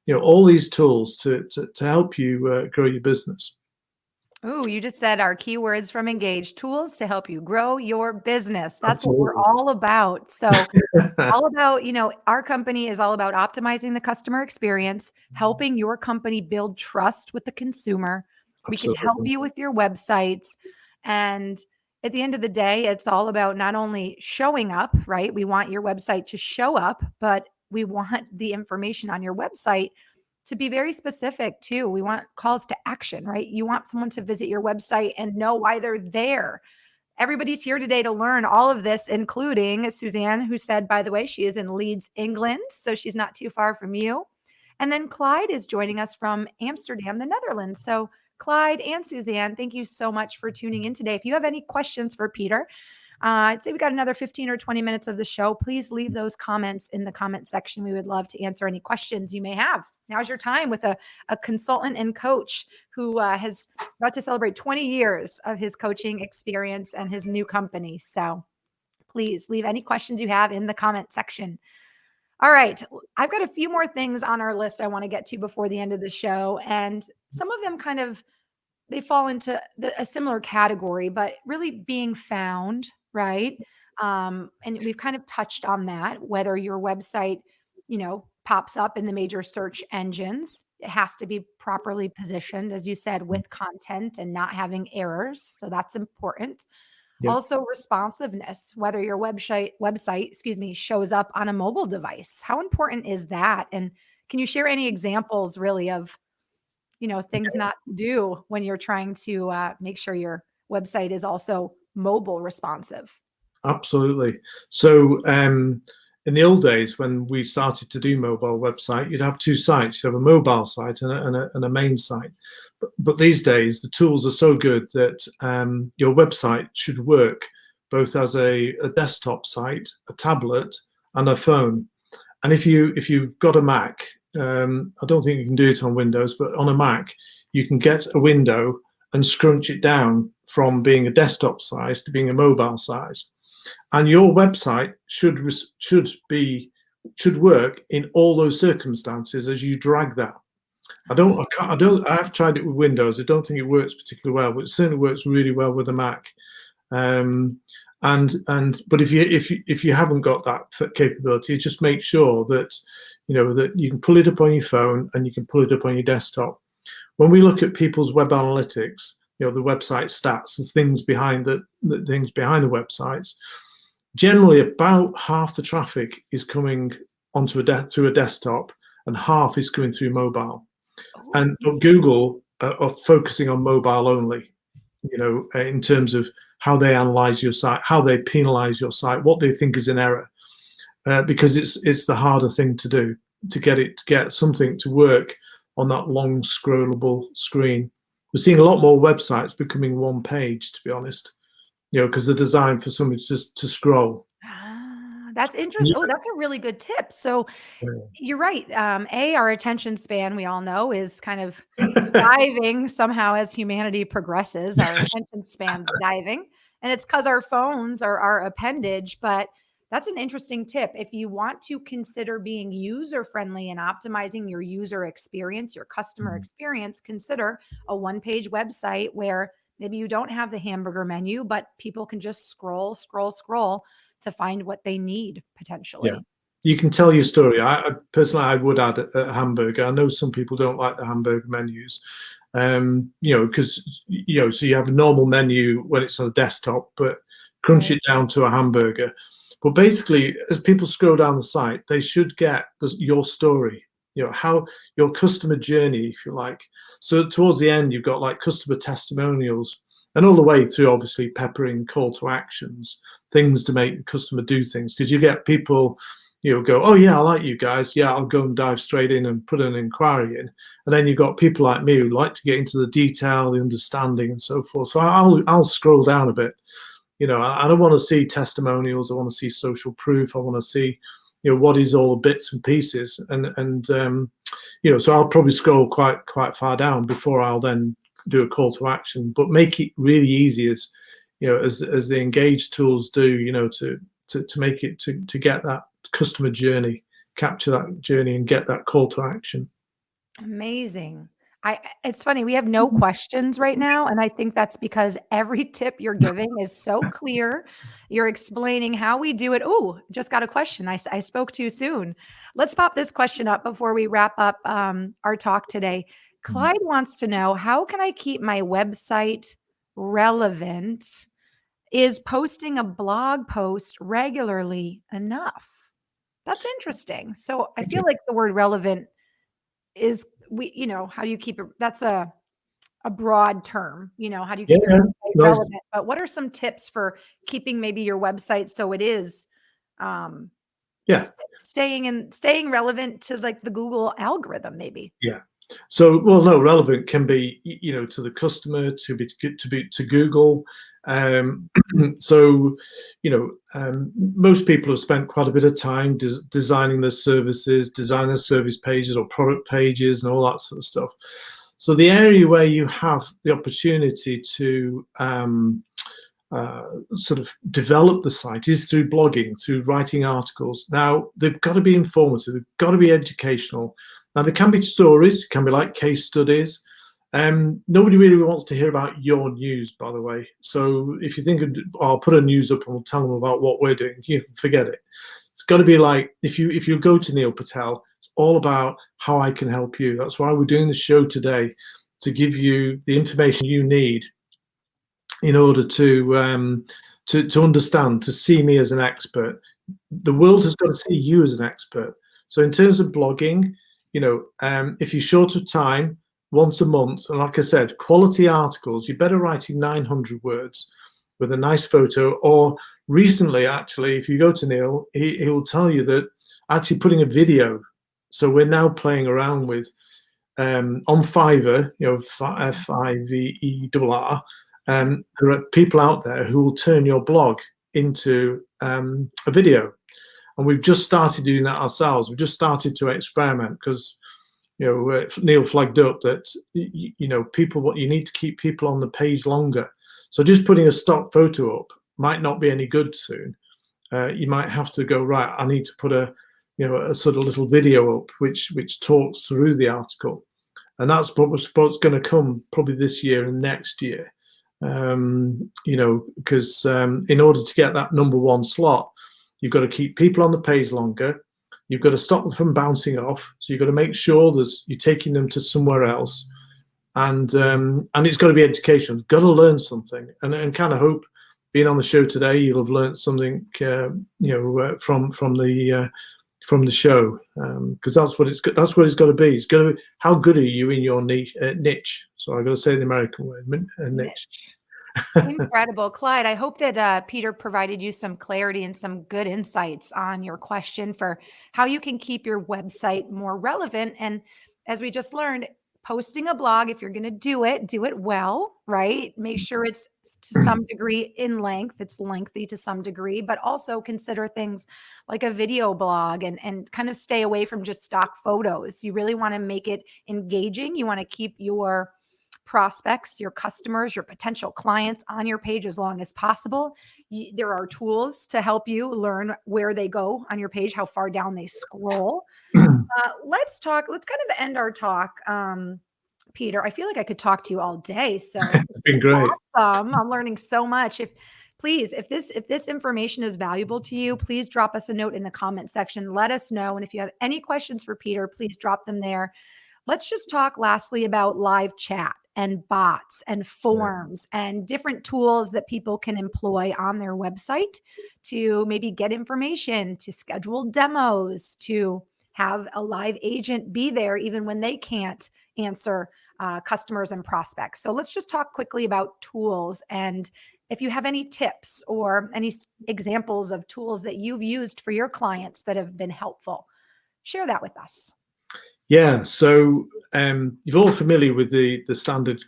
Speaker 2: all these tools to help you grow your business.
Speaker 1: oh, you just said our keywords from Engage, tools to help you grow your business. That's what we're
Speaker 2: Absolutely.
Speaker 1: all about. So all about, our company is all about optimizing the customer experience, helping your company build trust with the consumer. We can help
Speaker 2: Absolutely.
Speaker 1: you with your websites. And at the end of the day, it's all about not only showing up, right? We want your website to show up, but we want the information on your website to be very specific too. We want calls to action, right? You want someone to visit your website and know why they're there. Everybody's here today to learn all of this, including Suzanne, who said, by the way, she is in Leeds, England. So she's not too far from you. And then Clyde is joining us from Amsterdam, the Netherlands. So Clyde and Suzanne, thank you so much for tuning in today. If you have any questions for Peter, I'd say we got another 15 or 20 minutes of the show. Please leave those comments in the comment section. We would love to answer any questions you may have. Now's your time with a consultant and coach who has about to celebrate 20 years of his coaching experience and his new company. So please leave any questions you have in the comment section. All right. I've got a few more things on our list I want to get to before the end of the show. And some of them kind of they fall into a similar category, but really being found, right? And we've kind of touched on that, whether your website, pops up in the major search engines. It has to be properly positioned, as you said, with content and not having errors. So that's important.
Speaker 2: Yep.
Speaker 1: Also, responsiveness, whether your website, shows up on a mobile device. How important is that? And can you share any examples really of things not to do when you're trying to make sure your website is also mobile responsive?
Speaker 2: Absolutely. So in the old days, when we started to do mobile website, you'd have two sites. You have a mobile site and a main site. But these days, the tools are so good that your website should work both as a desktop site, a tablet, and a phone. And if you've got a Mac, I don't think you can do it on Windows, but on a Mac, you can get a window and scrunch it down from being a desktop size to being a mobile size. And your website should work in all those circumstances as you drag that. I've tried it with Windows. I don't think it works particularly well, but it certainly works really well with a Mac. But if you haven't got that capability, just make sure that that you can pull it up on your phone and you can pull it up on your desktop. When we look at people's web analytics, the website stats, the things behind the websites, generally about half the traffic is coming onto through a desktop and half is coming through mobile. But Google are focusing on mobile only, in terms of how they analyze your site, how they penalize your site, what they think is an error, because it's the harder thing to do, to get something to work on that long scrollable screen. We're seeing a lot more websites becoming one page, to be honest, because they're designed for somebody to scroll.
Speaker 1: That's interesting. Oh, that's a really good tip. So you're right. Our attention span, we all know, is kind of diving somehow as humanity progresses. Our attention span's diving, and it's because our phones are our appendage. But that's an interesting tip. If you want to consider being user friendly and optimizing your user experience, your customer experience, consider a one-page website where maybe you don't have the hamburger menu, but people can just scroll to find what they need potentially.
Speaker 2: Yeah. You can tell your story. I personally, I would add a hamburger. I know some people don't like the hamburger menus, because so you have a normal menu when it's on a desktop, but crunch it down to a hamburger. But basically, as people scroll down the site, they should get your story, how your customer journey, if you like. So towards the end, you've got like customer testimonials, and all the way through, obviously, peppering call to actions, things to make the customer do things, because you get people go, oh yeah, I like you guys, yeah, I'll go and dive straight in and put an inquiry in. And then you've got people like me who like to get into the detail, the understanding, and so forth. So I'll scroll down a bit. I don't want to see testimonials. I want to see social proof. I want to see what is all the bits and pieces, and so I'll probably scroll quite far down before I'll then do a call to action. But make it really easy as the engaged tools do, to make it to get that customer journey, capture that journey, and get that call to action.
Speaker 1: Amazing. It's funny, we have no questions right now, and I think that's because every tip you're giving is so clear. You're explaining how we do it. Oh, just got a question. I spoke too soon. Let's pop this question up before we wrap up our talk today. Clyde wants to know, how can I keep my website relevant? Is posting a blog post regularly enough? That's interesting. So I feel like the word relevant is how do you keep it? That's a broad term, how do you keep your website relevant? But what are some tips for keeping maybe your website so it is staying relevant to like the Google algorithm maybe?
Speaker 2: Yeah. So, well, no, relevant can be, to the customer, to Google. Um, so, most people have spent quite a bit of time designing their services, designing their service pages or product pages and all that sort of stuff. So the area where you have the opportunity to sort of develop the site is through blogging, through writing articles. Now, they've got to be informative, they've got to be educational. Now, there can be stories, can be like case studies. Nobody really wants to hear about your news, by the way. So if you think of, I'll put a news up and we'll tell them about what we're doing, you can forget it. It's got to be like, if you go to Neil Patel, it's all about how I can help you. That's why we're doing the show today, to give you the information you need in order to understand, to see me as an expert. The world has got to see you as an expert. So in terms of blogging, if you're short of time, once a month, and like I said, quality articles, you're better writing 900 words with a nice photo. Or recently, actually, if you go to Neil, he will tell you that actually putting a video. So we're now playing around with on Fiverr, Fiverr. There are people out there who will turn your blog into a video, and we've just started doing that ourselves. We've just started to experiment because Neil flagged up that people, what you need to keep people on the page longer. So just putting a stock photo up might not be any good soon. You might have to go, right, I need to put a sort of little video up which talks through the article, and that's what's going to come probably this year and next year. Because in order to get that number one slot, you've got to keep people on the page longer. You've got to stop them from bouncing off. So you've got to make sure that you're taking them to somewhere else, and it's got to be educational. You've got to learn something, and kind of hope being on the show today, you'll have learned something, from the show, because that's what it's got to be. It's got to be, how good are you in your niche? So I've got to say the American word, niche.
Speaker 1: Incredible. Clyde, I hope that Peter provided you some clarity and some good insights on your question for how you can keep your website more relevant. And as we just learned, posting a blog, if you're going to do it well, right? Make sure it's to some degree in length. It's lengthy to some degree, but also consider things like a video blog and kind of stay away from just stock photos. You really want to make it engaging. You want to keep your prospects, your customers, your potential clients on your page as long as possible. There are tools to help you learn where they go on your page, how far down they scroll. Let's kind of end our talk. Peter, I feel like I could talk to you all day. So
Speaker 2: it's been great.
Speaker 1: Awesome. I'm learning so much. If this information is valuable to you, please drop us a note in the comment section. Let us know. And if you have any questions for Peter, please drop them there. Let's just talk lastly about live chat and bots and forms and different tools that people can employ on their website to maybe get information, to schedule demos, to have a live agent be there even when they can't answer customers and prospects. So let's just talk quickly about tools. And if you have any tips or any examples of tools that you've used for your clients that have been helpful, share that with us.
Speaker 2: Yeah, so you're all familiar with the standard,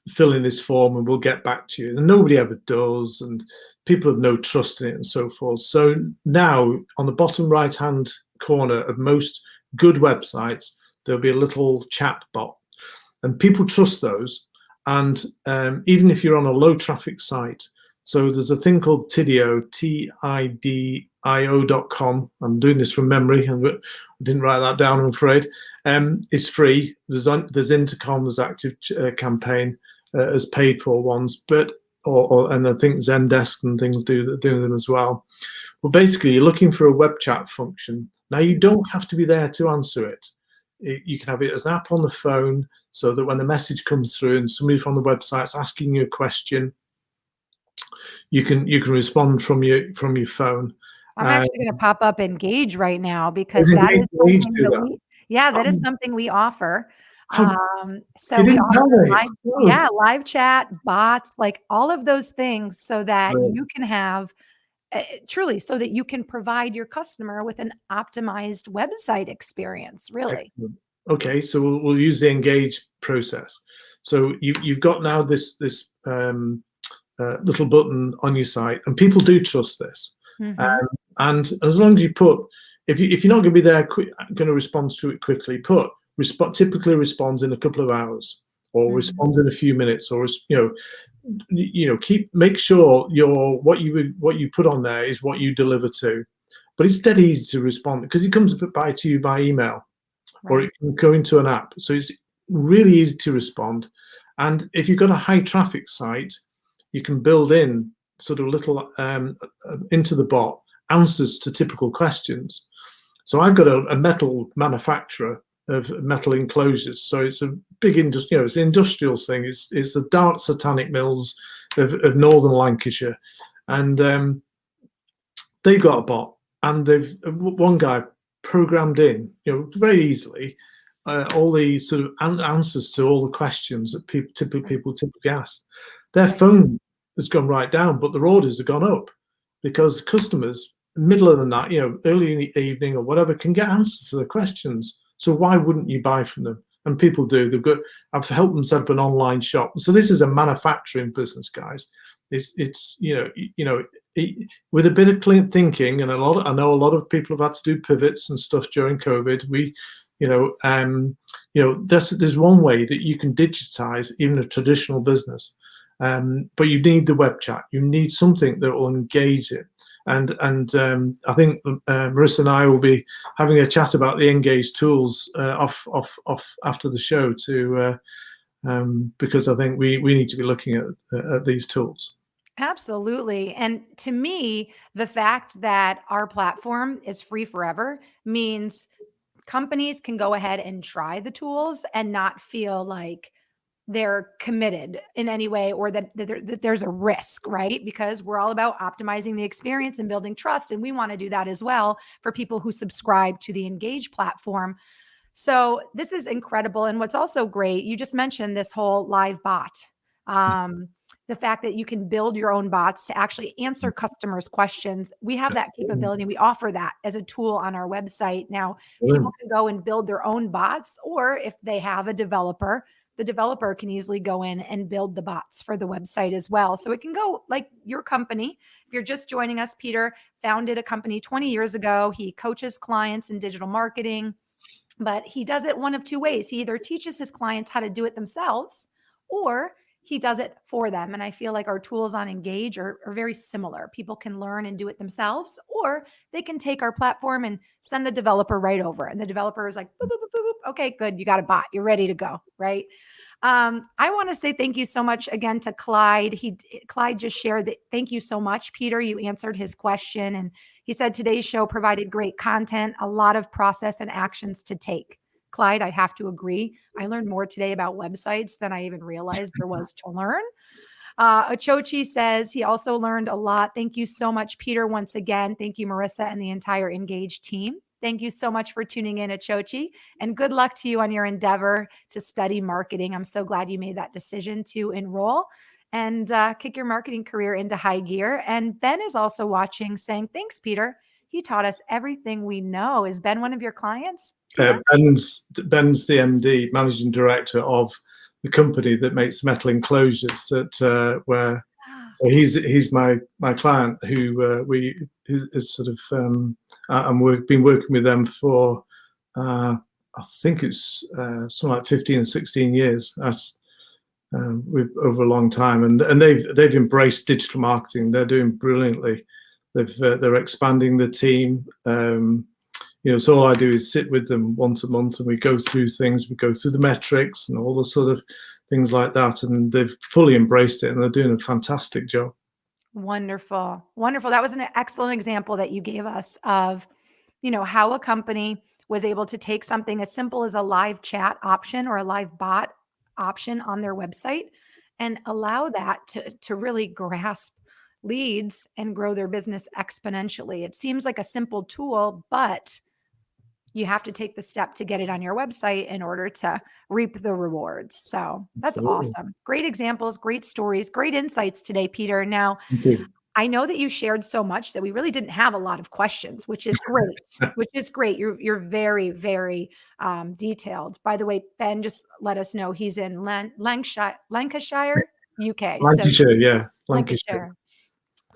Speaker 2: fill in this form and we'll get back to you. And nobody ever does, and people have no trust in it and so forth. So now on the bottom right-hand corner of most good websites, there'll be a little chat bot, and people trust those. And even if you're on a low traffic site, so there's a thing called Tidio, TIDIO.com. I'm doing this from memory, and I didn't write that down, I'm afraid. It's free. There's Intercom, there's Active Campaign as paid for ones, but and I think Zendesk and things do them as well. Well, basically, you're looking for a web chat function. Now, you don't have to be there to answer it. You can have it as an app on the phone, so that when the message comes through and somebody from the website's asking you a question, you can respond from your phone.
Speaker 1: I'm actually going to pop up Engage right now because that is something that is something we offer. So we offer live chat, bots, like all of those things, so that you can have truly, so that you can provide your customer with an optimized website experience. Really.
Speaker 2: Excellent. Okay, so we'll use the Engage process. So you've got now this little button on your site, and people do trust this.
Speaker 1: Hmm.
Speaker 2: And as long as you put, if you're not going to be there, going to respond to it quickly, put typically responds in a couple of hours, or
Speaker 1: Hmm.
Speaker 2: responds in a few minutes, or make sure what you put on there is what you deliver to. But it's dead easy to respond because it comes to you by email, or it
Speaker 1: Right.
Speaker 2: can go into an app. So it's really easy to respond. And if you've got a high traffic site, you can build in sort of little into the bot answers to typical questions. So I've got a metal manufacturer of metal enclosures. So it's a big industry, it's an industrial thing. It's the dark satanic mills of northern Lancashire, and they've got a bot, and they've one guy programmed in, very easily, all the sort of answers to all the questions that people typically ask. Their
Speaker 1: Right.
Speaker 2: phone has gone right down, but their orders have gone up because customers, middle of the night, early in the evening or whatever, can get answers to the questions. So why wouldn't you buy from them? And people do. I've helped them set up an online shop. So this is a manufacturing business, guys. It's with a bit of clean thinking, and I know a lot of people have had to do pivots and stuff during COVID. There's one way that you can digitize even a traditional business, but you need the web chat. You need something that will engage it. And I think Marissa and I will be having a chat about the Engage tools off after the show too, because I think we need to be looking at these tools.
Speaker 1: Absolutely. And to me, the fact that our platform is free forever means companies can go ahead and try the tools and not feel like they're committed in any way, or that there's a risk, right? Because we're all about optimizing the experience and building trust. And we want to do that as well for people who subscribe to the Engage platform. So this is incredible. And what's also great, you just mentioned this whole live bot. Um, the fact that you can build your own bots to actually answer customers' questions. We have that capability. We offer that as a tool on our website. Now, people can go and build their own bots, or if they have a developer, the developer can easily go in and build the bots for the website as well. So it can go like your company. If you're just joining us, Peter founded a company 20 years ago. He coaches clients in digital marketing, but he does it one of two ways. He either teaches his clients how to do it themselves, or he does it for them. And I feel like our tools on Engage are very similar. People can learn and do it themselves, or they can take our platform and send the developer right over. And the developer is like, boop, boop, boop, boop, boop. Okay, good. You got a bot. You're ready to go. Right. I want to say thank you so much again to Clyde. Clyde just shared that. Thank you so much, Peter. You answered his question, and he said today's show provided great content, a lot of process and actions to take. Clyde, I have to agree. I learned more today about websites than I even realized there was to learn. Achochi says he also learned a lot. Thank you so much, Peter, once again. Thank you, Marissa, and the entire Engage team. Thank you so much for tuning in, Achochi, and good luck to you on your endeavor to study marketing. I'm so glad you made that decision to enroll and kick your marketing career into high gear. And Ben is also watching, saying, thanks, Peter. He taught us everything we know. Is Ben one of your clients, Peter?
Speaker 2: Ben's the MD, managing director of the company that makes metal enclosures. Where so he's my client who is sort of and we've been working with them for I think it's something like 15 or 16 years. That's over a long time, and they've embraced digital marketing. They're doing brilliantly. They're expanding the team. So all I do is sit with them once a month, and we go through things. We go through the metrics and all the sort of things like that, and they've fully embraced it, and they're doing a fantastic job.
Speaker 1: Wonderful. Wonderful. That was an excellent example that you gave us of, how a company was able to take something as simple as a live chat option or a live bot option on their website and allow that to really grasp leads and grow their business exponentially. It seems like a simple tool, but you have to take the step to get it on your website in order to reap the rewards. So that's
Speaker 2: Absolutely.
Speaker 1: awesome. Great examples, great stories, great insights today, Peter. Now,
Speaker 2: Thank you.
Speaker 1: I know that you shared so much that we really didn't have a lot of questions, which is great. Which is great. You're very, very detailed. By the way, Ben just let us know he's in Lancashire, UK. So
Speaker 2: Lancashire, yeah. Lancashire.
Speaker 1: Lancashire.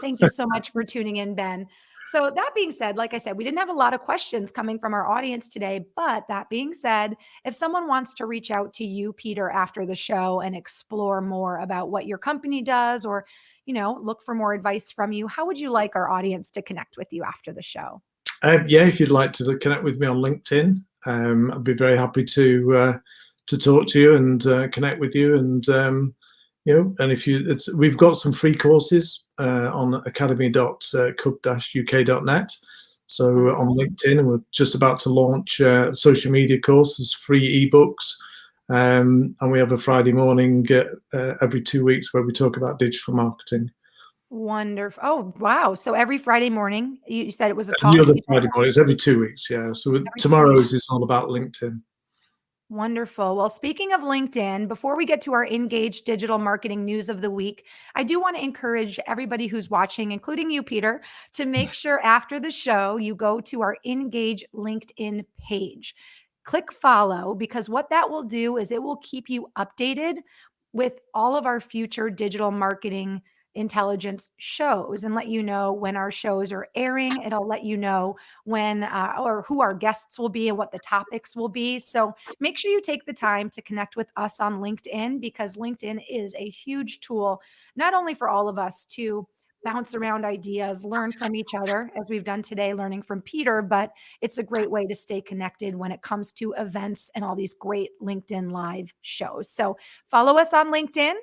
Speaker 1: Thank you so much for tuning in, Ben. So, that being said, like I said, we didn't have a lot of questions coming from our audience today. But that being said, if someone wants to reach out to you, Peter, after the show and explore more about what your company does or, look for more advice from you, how would you like our audience to connect with you after the show?
Speaker 2: Yeah, if you'd like to connect with me on LinkedIn, I'd be very happy to talk to you and connect with you. And and if we've got some free courses on academy.cub-uk.net. So on
Speaker 1: Wonderful.
Speaker 2: LinkedIn, and we're just about to launch a social media courses, free ebooks, and we have a Friday morning every 2 weeks where we talk about digital marketing.
Speaker 1: Wonderful. Oh, wow. So every Friday morning, you said it was a
Speaker 2: The
Speaker 1: talk?
Speaker 2: other Friday morning, it's every 2 weeks, yeah. So
Speaker 1: Every 2 weeks.
Speaker 2: tomorrow's is all about LinkedIn.
Speaker 1: Wonderful. Well, speaking of LinkedIn, before we get to our Engaged Digital Marketing News of the Week, I do want to encourage everybody who's watching, including you, Peter, to make sure after the show you go to our Engage LinkedIn page. Click follow, because what that will do is it will keep you updated with all of our future digital marketing intelligence shows and let you know when our shows are airing. It'll let you know when or who our guests will be and what the topics will be. So make sure you take the time to connect with us on LinkedIn, because LinkedIn is a huge tool, not only for all of us to bounce around ideas, learn from each other, as we've done today, learning from Peter, but it's a great way to stay connected when it comes to events and all these great LinkedIn live shows. So follow us on LinkedIn.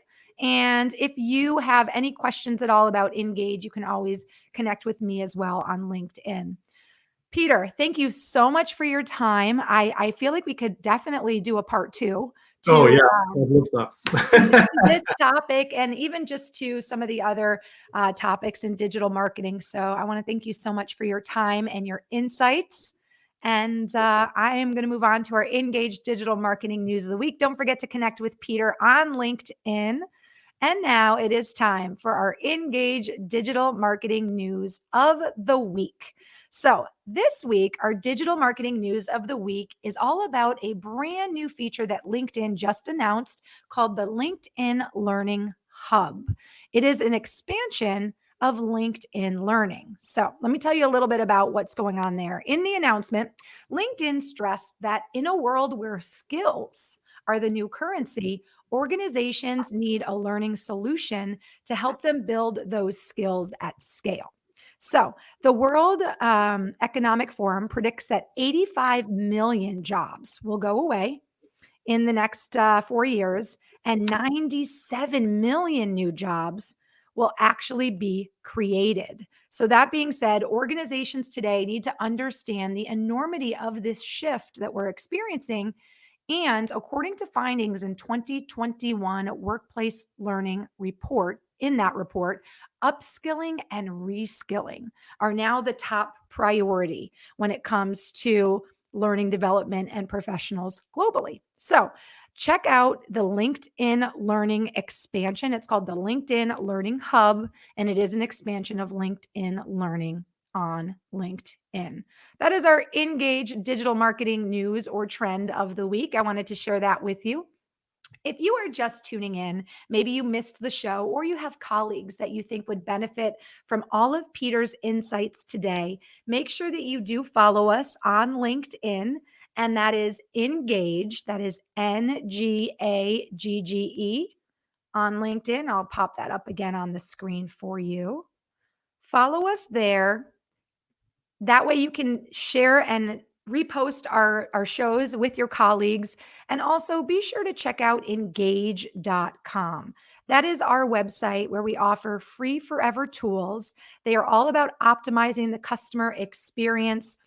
Speaker 1: And if you have any questions at all about Engage, you can always connect with me as well on LinkedIn. Peter, thank you so much for your time. I feel like we could definitely do a part two
Speaker 2: Oh
Speaker 1: to
Speaker 2: yeah, I love that.
Speaker 1: this topic and even just to some of the other topics in digital marketing. So I want to thank you so much for your time and your insights. And I am going to move on to our Engaged Digital Marketing News of the Week. Don't forget to connect with Peter on LinkedIn. And now it is time for our Engage Digital Marketing News of the Week. So, this week, our digital marketing news of the week is all about a brand new feature that LinkedIn just announced called the LinkedIn Learning Hub. It is an expansion of LinkedIn Learning. So, let me tell you a little bit about what's going on there. In the announcement, LinkedIn stressed that in a world where skills are the new currency, organizations need a learning solution to help them build those skills at scale. So, the World Economic Forum predicts that 85 million jobs will go away in the next 4 years, and 97 million new jobs will actually be created. So, that being said, organizations today need to understand the enormity of this shift that we're experiencing. And according to findings in 2021 Workplace Learning Report, in that report, upskilling and reskilling are now the top priority when it comes to learning development and professionals globally. So, check out the LinkedIn Learning expansion. It's called the LinkedIn Learning Hub, and it is an expansion of LinkedIn Learning on LinkedIn. That is our Engage Digital Marketing News or Trend of the Week. I wanted to share that with you. If you are just tuning in, maybe you missed the show, or you have colleagues that you think would benefit from all of Peter's insights today, make sure that you do follow us on LinkedIn. And that is Engage, that is Ngagge on LinkedIn. I'll pop that up again on the screen for you. Follow us there. That way you can share and repost our shows with your colleagues. And also be sure to check out engage.com. That is our website where we offer free forever tools. They are all about optimizing the customer experience.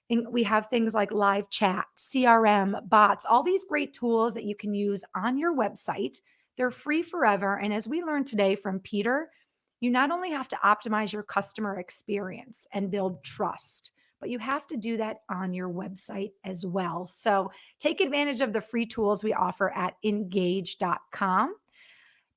Speaker 1: And we have things like live chat, CRM, bots, all these great tools that you can use on your website. They're free forever. And as we learned today from Peter, you not only have to optimize your customer experience and build trust, but you have to do that on your website as well. So take advantage of the free tools we offer at engage.com.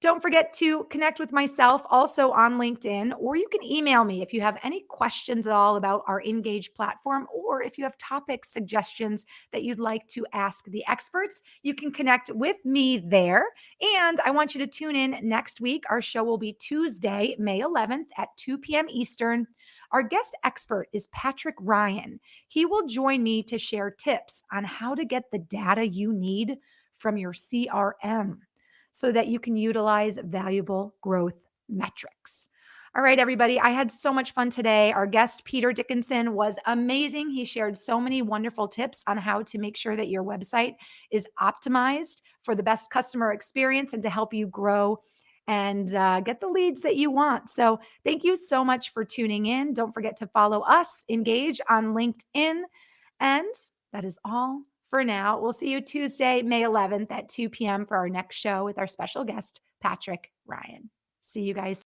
Speaker 1: Don't forget to connect with myself also on LinkedIn, or you can email me if you have any questions at all about our Engage platform, or if you have topic suggestions that you'd like to ask the experts, you can connect with me there. And I want you to tune in next week. Our show will be Tuesday, May 11th at 2 p.m. Eastern. Our guest expert is Patrick Ryan. He will join me to share tips on how to get the data you need from your CRM so that you can utilize valuable growth metrics. All right, everybody. I had so much fun today. Our guest, Peter Dickinson, was amazing. He shared so many wonderful tips on how to make sure that your website is optimized for the best customer experience and to help you grow and get the leads that you want. So, thank you so much for tuning in. Don't forget to follow us, Engage on LinkedIn. And that is all for now. We'll see you Tuesday, May 11th at 2 p.m. for our next show with our special guest, Patrick Ryan. See you guys